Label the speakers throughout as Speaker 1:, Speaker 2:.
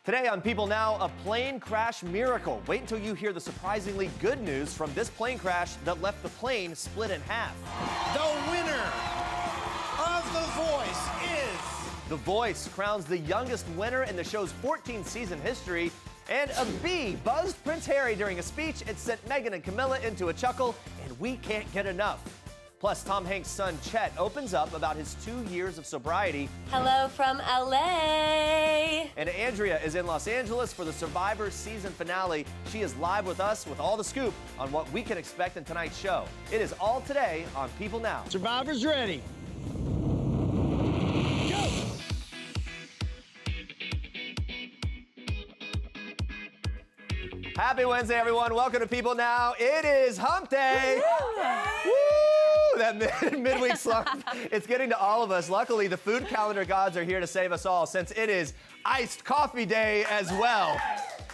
Speaker 1: Today on People Now, a plane crash miracle. Wait until you hear the surprisingly good news from this plane crash that left the plane split in half.
Speaker 2: The winner of The Voice is...
Speaker 1: The Voice crowns the youngest winner in the show's 14-season history. And a bee buzzed Prince Harry during a speech. It sent Meghan and Camilla into a chuckle, and we can't get enough. Plus, Tom Hanks' son, Chet, opens up about his 2 years of sobriety.
Speaker 3: Hello from L.A.
Speaker 1: And Andrea is in Los Angeles for the Survivor season finale. She is live with us with all the scoop on what we can expect in tonight's show. It is all today on People Now.
Speaker 2: Survivor's ready. Go!
Speaker 1: Happy Wednesday, everyone. Welcome to People Now. It is Hump Day. Woo! That midweek slump, it's getting to all of us. Luckily, the food calendar gods are here to save us all since it is iced coffee day as well.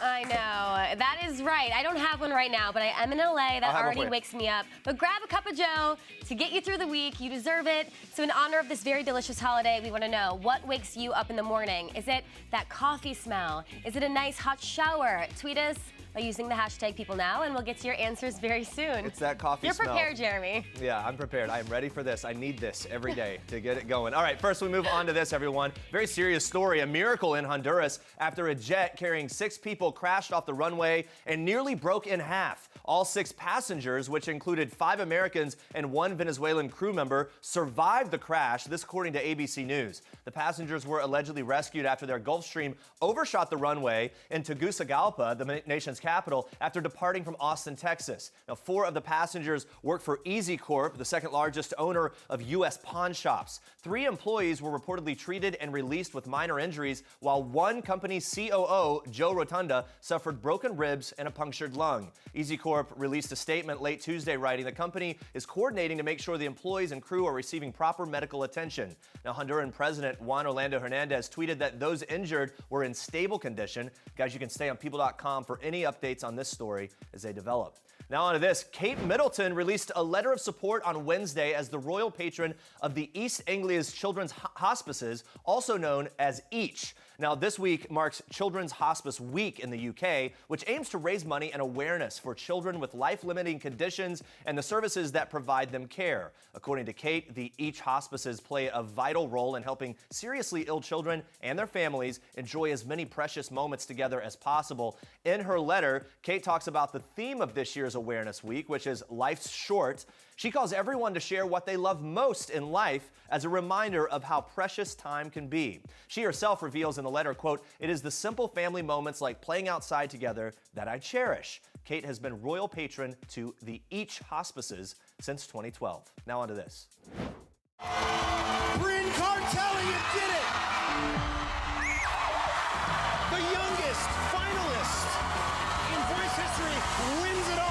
Speaker 3: I know. That is right. I don't have one right now, but I am in LA. That already wakes me up. But grab a cup of Joe to get you through the week. You deserve it. So in honor of this very delicious holiday, we want to know, what wakes you up in the morning? Is it that coffee smell? Is it a nice hot shower? Tweet us by using the hashtag PeopleNow, and we'll get to your answers very soon.
Speaker 1: It's that coffee smell.
Speaker 3: You're prepared, Jeremy.
Speaker 1: Yeah, I'm prepared. I am ready for this. I need this every day to get it going. All right, first we move on to this, everyone. Very serious story. A miracle in Honduras after a jet carrying 6 people crashed off the runway and nearly broke in half. All 6 passengers, which included 5 Americans and 1 Venezuelan crew member, survived the crash, this according to ABC News. The passengers were allegedly rescued after their Gulfstream overshot the runway in Tegucigalpa, the nation's capital, after departing from Austin, Texas. Now, 4 of the passengers work for Easy Corp, the second largest owner of U.S. pawn shops. 3 employees were reportedly treated and released with minor injuries, while one company's COO, Joe Rotunda, suffered broken ribs and a punctured lung. Easy Corp released a statement late Tuesday writing the company is coordinating to make sure the employees and crew are receiving proper medical attention. Now, Honduran President Juan Orlando Hernandez tweeted that those injured were in stable condition. Guys, you can stay on people.com for any updates on this story as they develop. Now on to this. Kate Middleton released a letter of support on Wednesday as the royal patron of the East Anglia's Children's Hospices, also known as EACH. Now, this week marks Children's Hospice Week in the UK, which aims to raise money and awareness for children with life-limiting conditions and the services that provide them care. According to Kate, the EACH hospices play a vital role in helping seriously ill children and their families enjoy as many precious moments together as possible. In her letter, Kate talks about the theme of this year's Awareness Week, which is Life's Short. She calls everyone to share what they love most in life as a reminder of how precious time can be. She herself reveals in the letter, quote, "It is the simple family moments like playing outside together that I cherish." Kate has been royal patron to the EACH hospices since 2012. Now on to this.
Speaker 2: Bryn Cartelli, you did it! The youngest finalist in Voice history wins it all!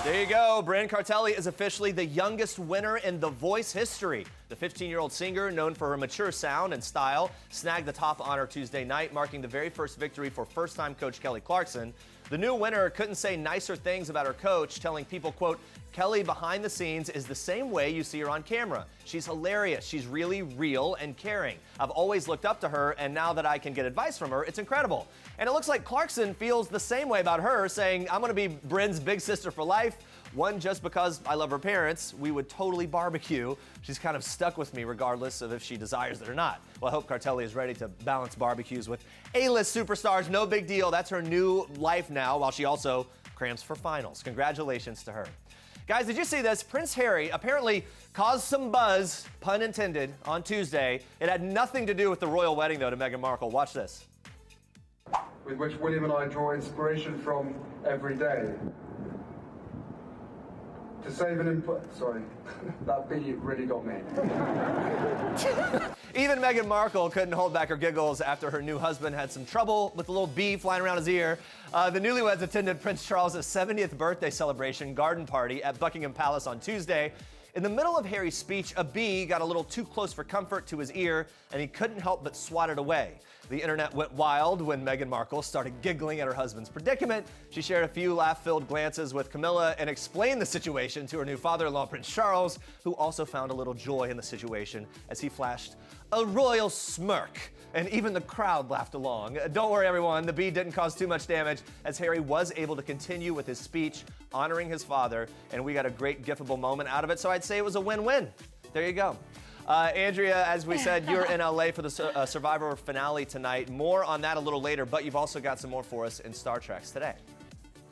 Speaker 1: There you go. Bryn Cartelli is officially the youngest winner in The Voice history. The 15-year-old singer, known for her mature sound and style, snagged the top honor Tuesday night, marking the very first victory for first-time coach Kelly Clarkson. The new winner couldn't say nicer things about her coach, telling people, quote, "Kelly behind the scenes is the same way you see her on camera. She's hilarious. She's really real and caring. I've always looked up to her, and now that I can get advice from her, it's incredible." And it looks like Clarkson feels the same way about her, saying, "I'm going to be Bryn's big sister for life. One, just because I love her parents. We would totally barbecue. She's kind of stuck with me regardless of if she desires it or not." Well, I hope Cartelli is ready to balance barbecues with A-list superstars. No big deal. That's her new life now, while she also crams for finals. Congratulations to her. Guys, did you see this? Prince Harry apparently caused some buzz, pun intended, on Tuesday. It had nothing to do with the royal wedding, though, to Meghan Markle. Watch this.
Speaker 4: With which William and I draw inspiration from every day. To save an input, sorry, that beat really got me.
Speaker 1: Even Meghan Markle couldn't hold back her giggles after her new husband had some trouble with a little bee flying around his ear. The newlyweds attended Prince Charles' 70th birthday celebration garden party at Buckingham Palace on Tuesday. In the middle of Harry's speech, a bee got a little too close for comfort to his ear, and he couldn't help but swat it away. The internet went wild when Meghan Markle started giggling at her husband's predicament. She shared a few laugh-filled glances with Camilla and explained the situation to her new father-in-law, Prince Charles, who also found a little joy in the situation as he flashed a royal smirk. And even the crowd laughed along. Don't worry, everyone, the bee didn't cause too much damage, as Harry was able to continue with his speech honoring his father, and we got a great giftable moment out of it, so I'd say it was a win-win. There you go. Andrea, as we said, you're in LA for the Survivor finale tonight. More on that a little later, but you've also got some more for us in Star Treks today.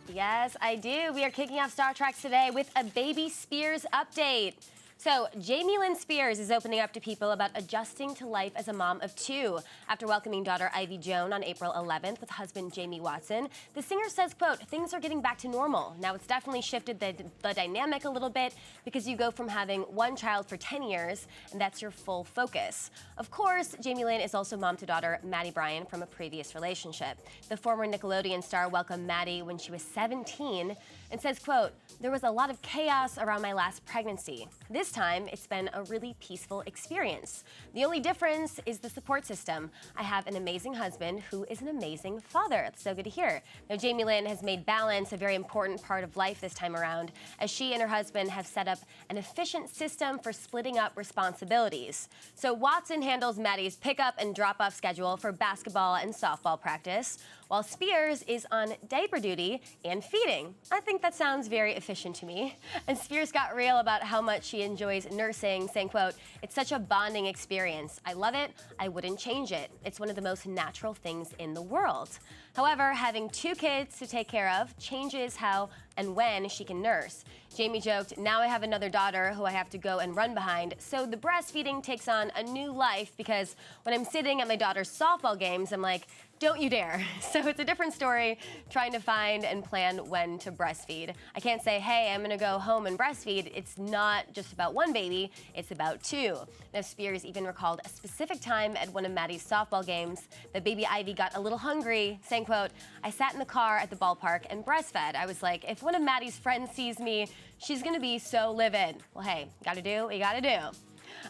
Speaker 3: Yes, I do. We are kicking off Star Trek today with a Baby Spears update. So, Jamie Lynn Spears is opening up to people about adjusting to life as a mom of two. After welcoming daughter Ivy Joan on April 11th with husband Jamie Watson, the singer says, quote, things are getting back to normal. Now, it's definitely shifted the dynamic a little bit because you go from having one child for 10 years, and that's your full focus. Of course, Jamie Lynn is also mom to daughter Maddie Bryan from a previous relationship. The former Nickelodeon star welcomed Maddie when she was 17 and says, quote, there was a lot of chaos around my last pregnancy. This time, it's been a really peaceful experience. The only difference is the support system. I have an amazing husband who is an amazing father. It's so good to hear. Now, Jamie Lynn has made balance a very important part of life this time around, as she and her husband have set up an efficient system for splitting up responsibilities. So Watson handles Maddie's pickup and drop-off schedule for basketball and softball practice, while Spears is on diaper duty and feeding. I think that sounds very efficient to me. And Spears got real about how much she enjoys nursing, saying, quote, it's such a bonding experience. I love it. I wouldn't change it. It's one of the most natural things in the world. However, having two kids to take care of changes how and when she can nurse. Jamie joked, now I have another daughter who I have to go and run behind, so the breastfeeding takes on a new life because when I'm sitting at my daughter's softball games, I'm like, don't you dare. So it's a different story trying to find and plan when to breastfeed. I can't say, hey, I'm gonna go home and breastfeed. It's not just about one baby, it's about two. Now, Spears even recalled a specific time at one of Maddie's softball games that baby Ivy got a little hungry, saying, quote, I sat in the car at the ballpark and breastfed. I was like, if one of Maddie's friends sees me, she's gonna be so livid. Well, hey, you gotta do what you gotta do.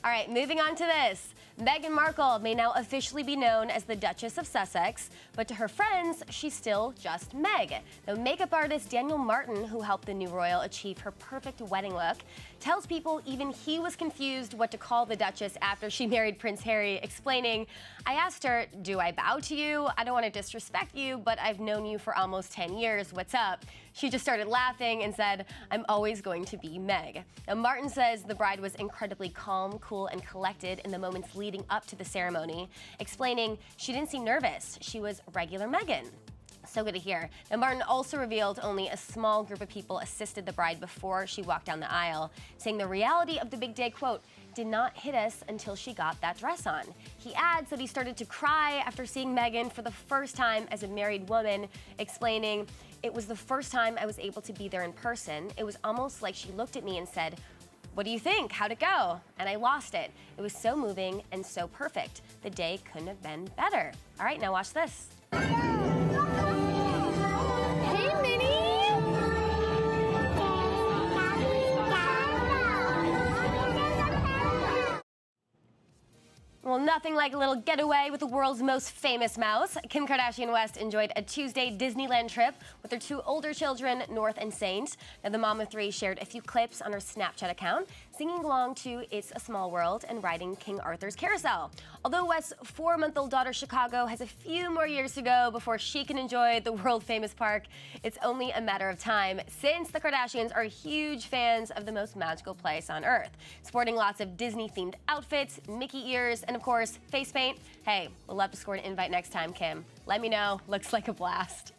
Speaker 3: All right, moving on to this. Meghan Markle may now officially be known as the Duchess of Sussex, but to her friends, she's still just Meg. The makeup artist Daniel Martin, who helped the new royal achieve her perfect wedding look, tells people even he was confused what to call the Duchess after she married Prince Harry, explaining, I asked her, do I bow to you? I don't want to disrespect you, but I've known you for almost 10 years. What's up? She just started laughing and said, I'm always going to be Meg. Now, Martin says the bride was incredibly calm, cool, and collected in the moments leading up to the ceremony, explaining she didn't seem nervous. She was regular Meghan. So good to hear. Now, Martin also revealed only a small group of people assisted the bride before she walked down the aisle, saying the reality of the big day, quote, did not hit us until she got that dress on. He adds that he started to cry after seeing Meghan for the first time as a married woman, explaining, it was the first time I was able to be there in person. It was almost like she looked at me and said, what do you think? How'd it go? And I lost it. It was so moving and so perfect. The day couldn't have been better. All right, now watch this.
Speaker 5: Hey, Minnie!
Speaker 3: Well, nothing like a little getaway with the world's most famous mouse. Kim Kardashian West enjoyed a Tuesday Disneyland trip with her two older children, North and Saint. Now, the mom of three shared a few clips on her Snapchat account, singing along to It's a Small World and riding King Arthur's carousel. Although West's 4-month-old daughter, Chicago, has a few more years to go before she can enjoy the world-famous park, it's only a matter of time, since the Kardashians are huge fans of the most magical place on Earth, sporting lots of Disney-themed outfits, Mickey ears, and of course, face paint. Hey, we'll love to score an invite next time, Kim. Let me know. Looks like a blast.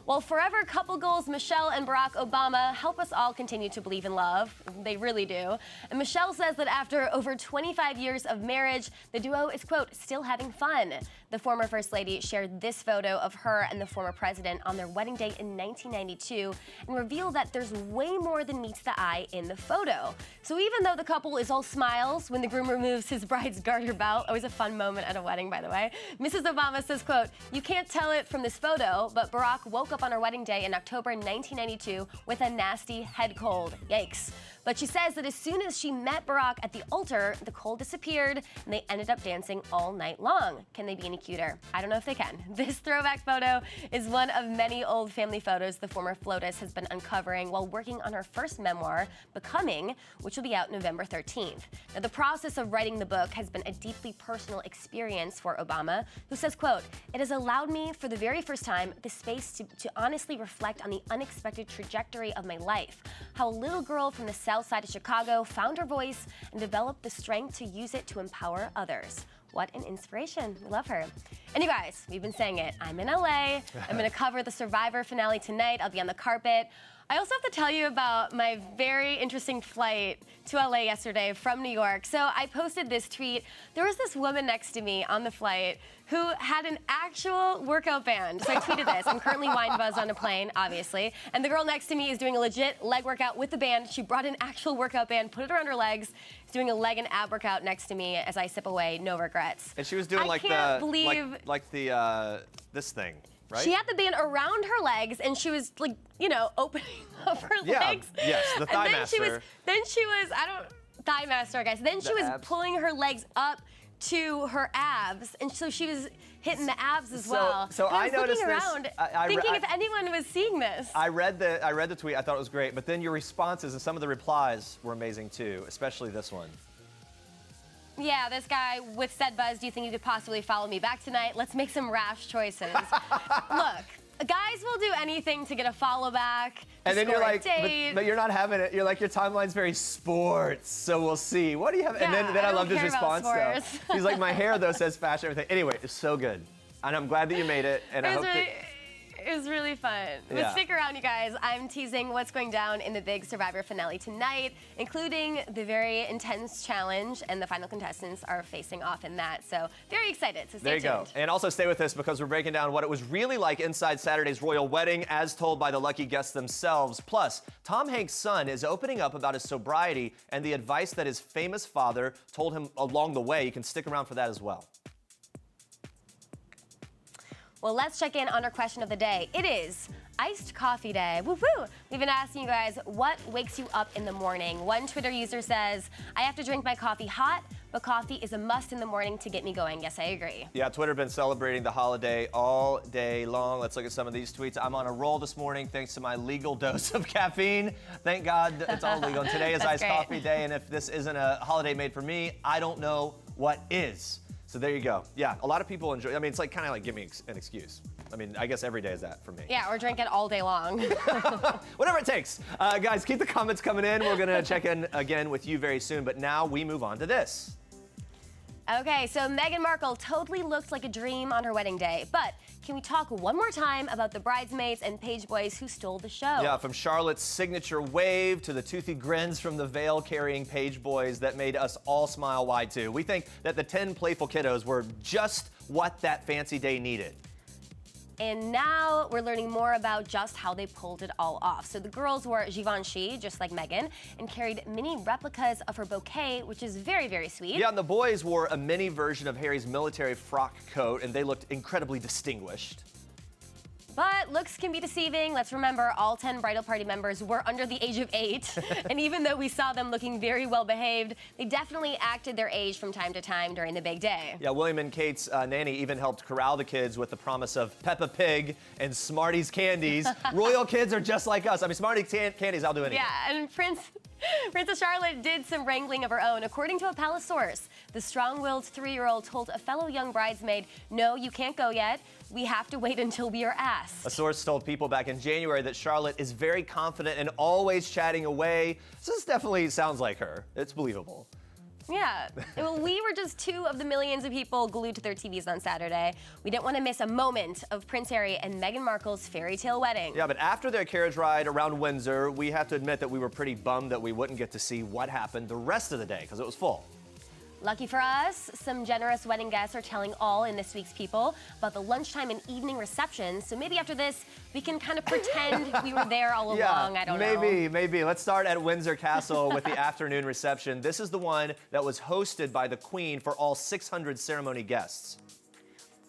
Speaker 3: Well, forever couple goals Michelle and Barack Obama help us all continue to believe in love. They really do. And Michelle says that after over 25 years of marriage, the duo is, quote, still having fun. The former First Lady shared this photo of her and the former president on their wedding day in 1992 and revealed that there's way more than meets the eye in the photo. So even though the couple is all smiles when the groom removes his bride's garter belt, always a fun moment at a wedding, by the way, Mrs. Obama says, quote, you can't tell it from this photo, but Barack woke up on her wedding day in October 1992 with a nasty head cold. Yikes. But she says that as soon as she met Barack at the altar, the cold disappeared and they ended up dancing all night long. Can they be any cuter? I don't know if they can. This throwback photo is one of many old family photos the former FLOTUS has been uncovering while working on her first memoir, Becoming, which will be out November 13th. Now, the process of writing the book has been a deeply personal experience for Obama, who says, quote, "It has allowed me for the very first time the space to honestly reflect on the unexpected trajectory of my life, how a little girl from the south side of Chicago found her voice and developed the strength to use it to empower others." What an inspiration. We love her. And you guys, we've been saying it. I'm in LA. I'm going to cover the Survivor finale tonight. I'll be on the carpet. I also have to tell you about my very interesting flight to LA yesterday from New York. So I posted this tweet. There was this woman next to me on the flight who had an actual workout band. So I tweeted this. I'm currently wine buzzed on a plane, obviously. And the girl next to me is doing a legit leg workout with the band. She brought an actual workout band, put it around her legs. She's doing a leg and ab workout next to me as I sip away, no regrets.
Speaker 1: And she was doing this thing. Right?
Speaker 3: She had the band around her legs, and she was like, you know, opening up her legs.
Speaker 1: Yes, the thigh
Speaker 3: and
Speaker 1: master.
Speaker 3: Then she was, thigh master, I guess. Then she was pulling her legs up to her abs, and so she was hitting the abs as well.
Speaker 1: So
Speaker 3: I was
Speaker 1: noticed
Speaker 3: looking around, thinking if anyone was seeing this.
Speaker 1: I read the tweet. I thought it was great, but then your responses and some of the replies were amazing too, especially this one.
Speaker 3: Yeah, this guy with said buzz, do you think you could possibly follow me back tonight? Let's make some rash choices. Look, guys will do anything to get a follow back,
Speaker 1: and then you're like,
Speaker 3: but
Speaker 1: you're not having it. You're like, your timeline's very sports, so we'll see. What do you have?
Speaker 3: Yeah,
Speaker 1: and then I loved his response though.
Speaker 3: sports.
Speaker 1: He's like, my hair though says fashion, everything. Anyway, it's so good, and I'm glad that you made it. And I hope that.
Speaker 3: It was really fun.
Speaker 1: Yeah.
Speaker 3: But stick around, you guys. I'm teasing what's going down in the big Survivor finale tonight, including the very intense challenge, and the final contestants are facing off in that. So very excited. So stay tuned.
Speaker 1: There you go. And also stay with us because we're breaking down what it was really like inside Saturday's royal wedding, as told by the lucky guests themselves. Plus, Tom Hanks' son is opening up about his sobriety and the advice that his famous father told him along the way. You can stick around for that as well.
Speaker 3: Well, let's check in on our question of the day. It is iced coffee day. Woo-hoo! We've been asking you guys, what wakes you up in the morning? One Twitter user says, I have to drink my coffee hot, but coffee is a must in the morning to get me going. Yes, I agree.
Speaker 1: Yeah, Twitter been celebrating the holiday all day long. Let's look at some of these tweets. I'm on a roll this morning thanks to my legal dose of caffeine. Thank God it's all legal. And today is iced coffee day, and if this isn't a holiday made for me, I don't know what is. So there you go. Yeah, a lot of people enjoy. I mean, it's like kind of like give me an excuse. I mean, I guess every day is that for me.
Speaker 3: Yeah, or drink it all day long.
Speaker 1: Whatever it takes. Guys, keep the comments coming in. We're going to check in again with you very soon. But now we move on to this.
Speaker 3: Okay, so Meghan Markle totally looked like a dream on her wedding day. But can we talk one more time about the bridesmaids and page boys who stole the show?
Speaker 1: Yeah, from Charlotte's signature wave to the toothy grins from the veil-carrying page boys that made us all smile wide too. We think that the 10 playful kiddos were just what that fancy day needed.
Speaker 3: And now we're learning more about just how they pulled it all off. So the girls wore Givenchy, just like Meghan, and carried mini replicas of her bouquet, which is very, very sweet.
Speaker 1: Yeah, and the boys wore a mini version of Harry's military frock coat, and they looked incredibly distinguished.
Speaker 3: But looks can be deceiving. Let's remember, all 10 bridal party members were under the age of 8. And even though we saw them looking very well behaved, they definitely acted their age from time to time during the big day.
Speaker 1: Yeah, William and Kate's nanny even helped corral the kids with the promise of Peppa Pig and Smarties candies. Royal kids are just like us. I mean, Smarties candies, I'll do anything.
Speaker 3: Yeah, and Princess Charlotte did some wrangling of her own. According to a palace source, the strong-willed 3-year-old told a fellow young bridesmaid, no, you can't go yet. We have to wait until we are asked.
Speaker 1: A source told People back in January that Charlotte is very confident and always chatting away. So this definitely sounds like her. It's believable.
Speaker 3: Yeah. Well, we were just 2 of the millions of people glued to their TVs on Saturday. We didn't want to miss a moment of Prince Harry and Meghan Markle's fairy tale wedding.
Speaker 1: Yeah, but after their carriage ride around Windsor, we have to admit that we were pretty bummed that we wouldn't get to see what happened the rest of the day because it was full.
Speaker 3: Lucky for us, some generous wedding guests are telling all in this week's People about the lunchtime and evening reception. So maybe after this, we can kind of pretend we were there all along. I don't know.
Speaker 1: Maybe. Let's start at Windsor Castle with the afternoon reception. This is the one that was hosted by the Queen for all 600 ceremony guests.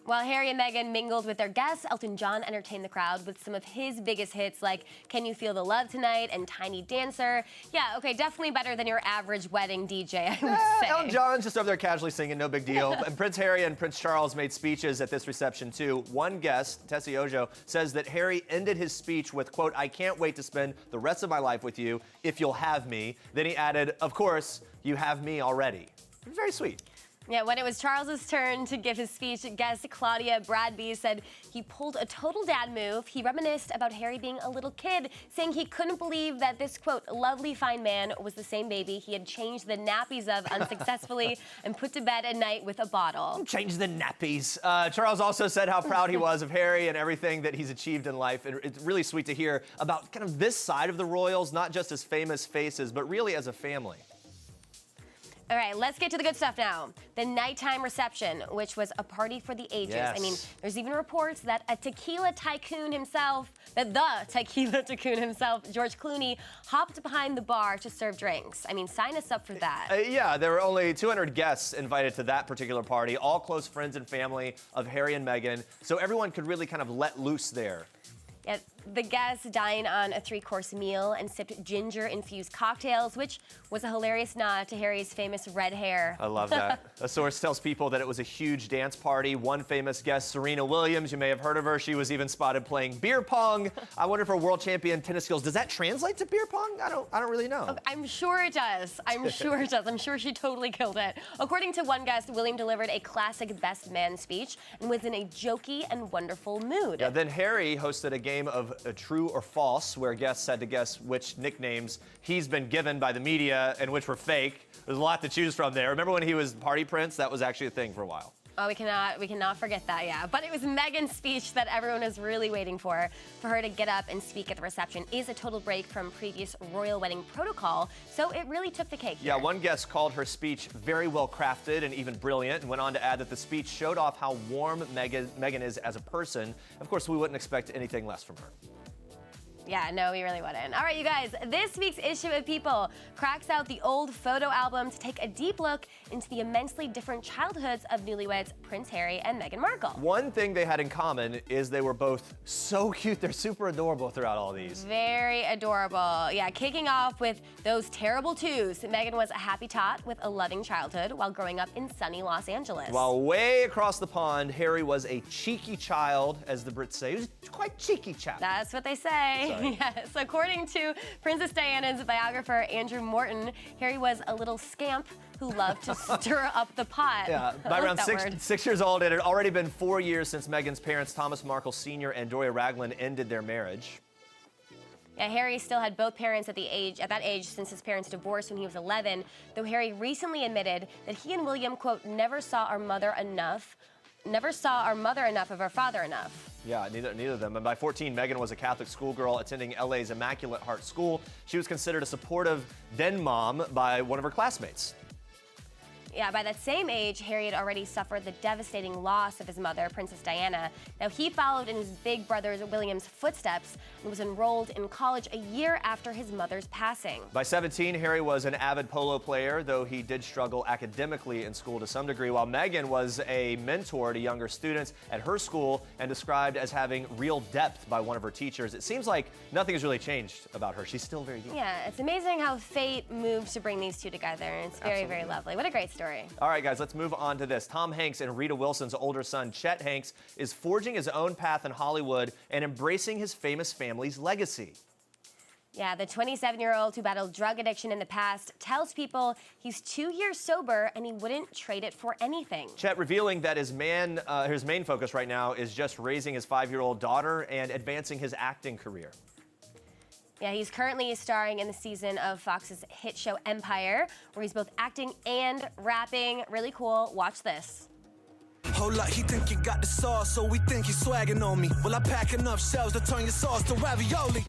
Speaker 3: While Harry and Meghan mingled with their guests, Elton John entertained the crowd with some of his biggest hits like Can You Feel the Love Tonight and Tiny Dancer. Yeah, okay, definitely better than your average wedding DJ, I would say.
Speaker 1: Elton John's just over there casually singing, no big deal. And Prince Harry and Prince Charles made speeches at this reception too. One guest, Tessie Ojo, says that Harry ended his speech with, quote, "I can't wait to spend the rest of my life with you if you'll have me." Then he added, "Of course, you have me already." Very sweet.
Speaker 3: Yeah, when it was Charles's turn to give his speech, guest Claudia Bradby said he pulled a total dad move. He reminisced about Harry being a little kid, saying he couldn't believe that this, quote, lovely fine man was the same baby he had changed the nappies of unsuccessfully and put to bed at night with a bottle.
Speaker 1: Change the nappies. Charles also said how proud he was of Harry and everything that he's achieved in life. And it's really sweet to hear about kind of this side of the royals, not just as famous faces, but really as a family.
Speaker 3: All right, let's get to the good stuff now. The nighttime reception, which was a party for the ages.
Speaker 1: Yes.
Speaker 3: I mean, there's even reports that the tequila tycoon himself, George Clooney, hopped behind the bar to serve drinks. I mean, sign us up for that.
Speaker 1: Yeah, there were only 200 guests invited to that particular party, all close friends and family of Harry and Meghan, so everyone could really kind of let loose there.
Speaker 3: Yeah, the guests dined on a 3-course meal and sipped ginger-infused cocktails, which was a hilarious nod to Harry's famous red hair.
Speaker 1: I love that. A source tells people that it was a huge dance party. One famous guest, Serena Williams, you may have heard of her. She was even spotted playing beer pong. I wonder if her world champion tennis skills, does that translate to beer pong? I don't really know.
Speaker 3: Okay, I'm sure it does. I'm sure it does. I'm sure she totally killed it. According to one guest, William delivered a classic best man speech and was in a jokey and wonderful mood.
Speaker 1: Yeah, then Harry hosted a game of true or false, where guests had to guess which nicknames he's been given by the media and which were fake. There's a lot to choose from there. Remember when he was Party Prince? That was actually a thing for a while.
Speaker 3: Oh, we cannot forget that, yeah. But it was Meghan's speech that everyone was really waiting for her to get up and speak at the reception. Is a total break from previous royal wedding protocol, so it really took the cake here.
Speaker 1: Yeah, one guest called her speech very well crafted and even brilliant, and went on to add that the speech showed off how warm Meghan is as a person. Of course, we wouldn't expect anything less from her.
Speaker 3: Yeah, no, we really wouldn't. All right, you guys, this week's issue of People cracks out the old photo album to take a deep look into the immensely different childhoods of newlyweds Prince Harry and Meghan Markle.
Speaker 1: One thing they had in common is they were both so cute. They're super adorable throughout all these.
Speaker 3: Very adorable. Yeah, kicking off with those terrible twos. Meghan was a happy tot with a loving childhood while growing up in sunny Los Angeles.
Speaker 1: While way across the pond, Harry was a cheeky child, as the Brits say. He was quite cheeky chap.
Speaker 3: That's what they say. Yes. According to Princess Diana's biographer, Andrew Morton, Harry was a little scamp who loved to stir up the pot.
Speaker 1: Yeah, by around 6 years old, it had already been 4 years since Meghan's parents, Thomas Markle Sr. and Doria Ragland, ended their marriage.
Speaker 3: Yeah, Harry still had both parents at that age since his parents divorced when he was 11, though Harry recently admitted that he and William, quote, never saw our mother enough of our father enough.
Speaker 1: Yeah, neither of them. And by 14, Meghan was a Catholic schoolgirl attending LA's Immaculate Heart School. She was considered a supportive then mom by one of her classmates.
Speaker 3: Yeah, by that same age, Harry had already suffered the devastating loss of his mother, Princess Diana. Now, he followed in his big brother William's footsteps and was enrolled in college a year after his mother's passing.
Speaker 1: By 17, Harry was an avid polo player, though he did struggle academically in school to some degree, while Meghan was a mentor to younger students at her school and described as having real depth by one of her teachers. It seems like nothing has really changed about her. She's still very young.
Speaker 3: Yeah, it's amazing how fate moved to bring these two together, and it's very, very lovely. What a great story.
Speaker 1: All right, guys, let's move on to this. Tom Hanks and Rita Wilson's older son, Chet Hanks, is forging his own path in Hollywood and embracing his famous family's legacy.
Speaker 3: Yeah, the 27-year-old who battled drug addiction in the past tells people he's 2 years sober and he wouldn't trade it for anything.
Speaker 1: Chet revealing that his main focus right now is just raising his 5-year-old daughter and advancing his acting career.
Speaker 3: Yeah, he's currently starring in the season of Fox's hit show Empire, where he's both acting and rapping. Really cool. Watch this.
Speaker 5: Hold up, he think he got the sauce, so we think he's swagging on me. Well, I pack enough shells to turn your sauce to ravioli.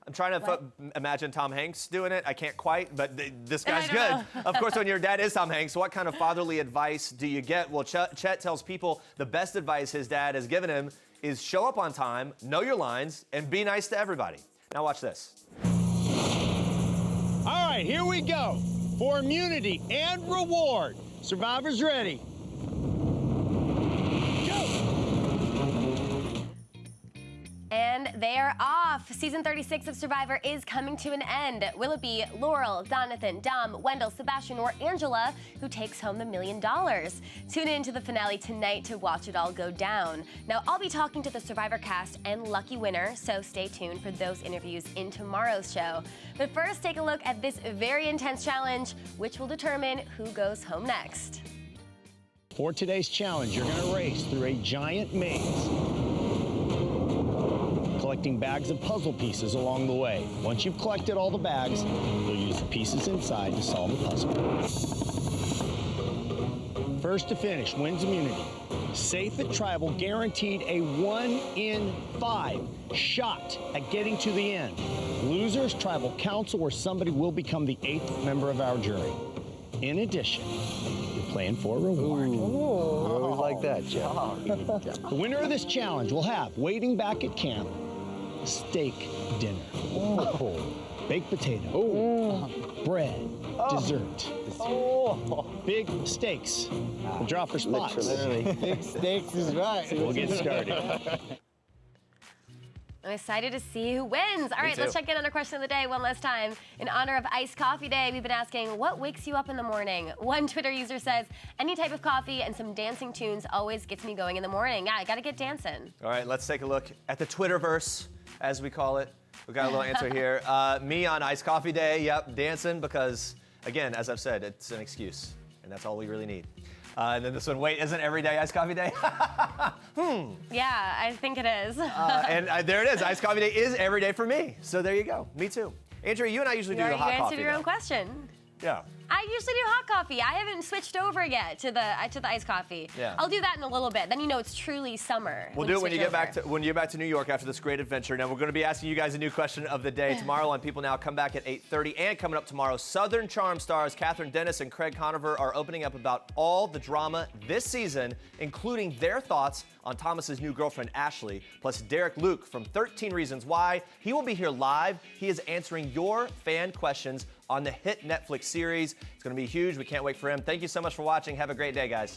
Speaker 1: I'm trying to imagine Tom Hanks doing it. I can't quite, but this guy's good. Of course, when your dad is Tom Hanks, what kind of fatherly advice do you get? Well, Chet tells people the best advice his dad has given him is show up on time, know your lines, and be nice to everybody. Now watch this.
Speaker 2: All right, here we go. For immunity and reward. Survivors ready. Go!
Speaker 3: they're off. Season 36 of Survivor is coming to an end. Will it be Laurel, Jonathan, Dom, Wendell, Sebastian, or Angela who takes home the $1 million? Tune in to the finale tonight to watch it all go down. Now, I'll be talking to the Survivor cast and lucky winner, so stay tuned for those interviews in tomorrow's show. But first, take a look at this very intense challenge, which will determine who goes home next.
Speaker 2: For today's challenge, you're going to race through a giant maze, collecting bags of puzzle pieces along the way. Once you've collected all the bags, you'll use the pieces inside to solve the puzzle. First to finish wins immunity. Safe at Tribal guaranteed a 1 in 5 shot at getting to the end. Losers, Tribal Council, or somebody will become the 8th member of our jury. In addition, you're playing for a reward.
Speaker 6: We like that, Jeff.
Speaker 2: The winner of this challenge will have, waiting back at camp, a steak dinner. Baked potato. Bread. Dessert. Big steaks. We'll drop for spots.
Speaker 6: Big steaks is right.
Speaker 2: We'll get started.
Speaker 3: I'm excited to see who wins. All right, let's check in on our question of the day one last time. In honor of Iced Coffee Day, we've been asking, what wakes you up in the morning? One Twitter user says, any type of coffee and some dancing tunes always gets me going in the morning. Yeah, I gotta get dancing.
Speaker 1: All right, let's take a look at the Twitterverse, as we call it. We got a little answer here. Me on Iced Coffee Day, yep, dancing because, again, as I've said, it's an excuse, and that's all we really need. And then this one, wait, isn't every day Iced Coffee Day?
Speaker 3: Yeah, I think it is.
Speaker 1: And there it is. Iced Coffee Day is every day for me. So there you go. Me too. Andrea, you and I usually do the hot coffee.
Speaker 3: You answered your own question.
Speaker 1: Yeah.
Speaker 3: I usually do hot coffee. I haven't switched over yet to the iced coffee.
Speaker 1: Yeah.
Speaker 3: I'll do that in a little bit. Then you know it's truly summer.
Speaker 1: We'll do it when you get back to New York after this great adventure. Now we're going to be asking you guys a new question of the day tomorrow on People Now. Come back at 8:30, and coming up tomorrow, Southern Charm stars Catherine Dennis and Craig Conover are opening up about all the drama this season, including their thoughts on Thomas's new girlfriend Ashley, plus Derek Luke from 13 Reasons Why. He will be here live. He is answering your fan questions on the hit Netflix series. It's going to be huge. We can't wait for him. Thank you so much for watching. Have a great day, guys.